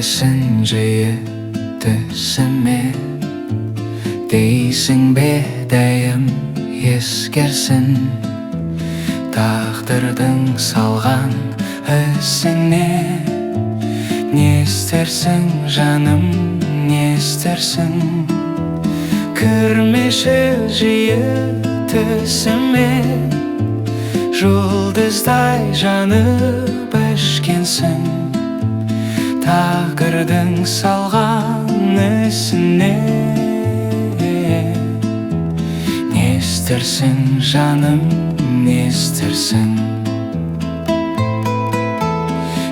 есін жиыды сіме дейсің бе дәйім ескерсін тағдырдың салған ісіне. Не істерсің жаным, не істерсің, кірмеші жиі түсіме. Жұлдыздай жанып өшкенсің тағдырдың салған ісіне. Не істерсің жаным, не істерсің,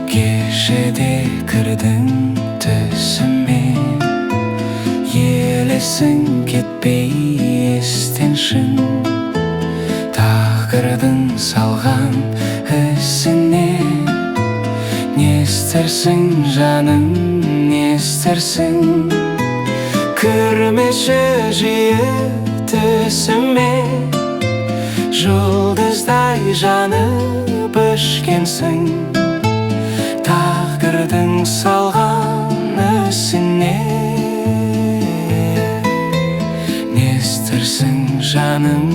кешеде кірдің түсіме. Елесің кетпей естен шын тағдырдың салған ісіне. Не істерсің жаным, не істерсің, кірмеші жиі түсіме. Жұлдыздай жанып өшкенсің тағдырдың салған ісіне. Не істерсің жаным,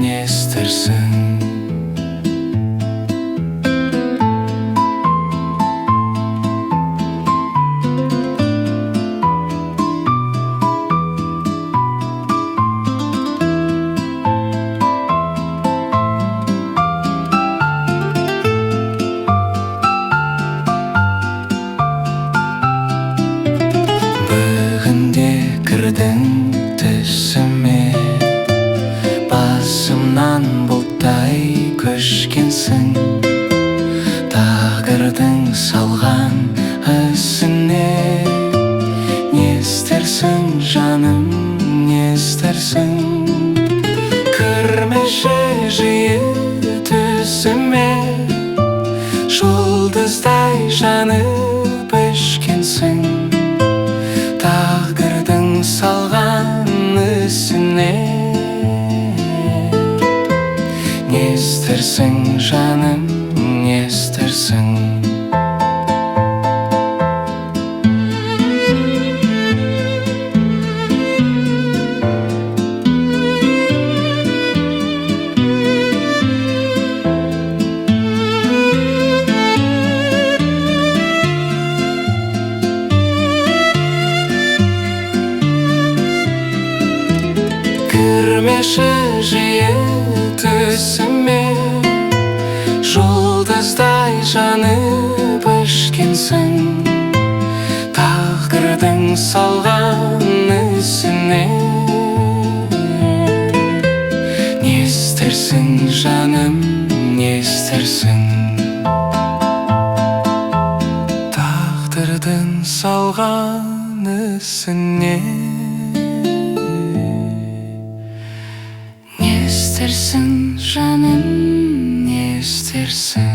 не істерсің, кірдің түсіме. Басымнан бұлттай көшкенсің тағдырдың салған ісіне. Не істерсің жаным, не істерсің, кірмеші жиі түсіме. Жұлдыздай жанып өшкенсің тағдырдың салған ісіне. Не істерсің жаным, не істерсің, кірмеші жиі түсіме. Жұлдыздай жанып өшкенсің тағдырдың салған ісіне. Не істерсің жаным, не істерсің, тағдырдың салған ісіне. Не істерсің жаным, не істерсің.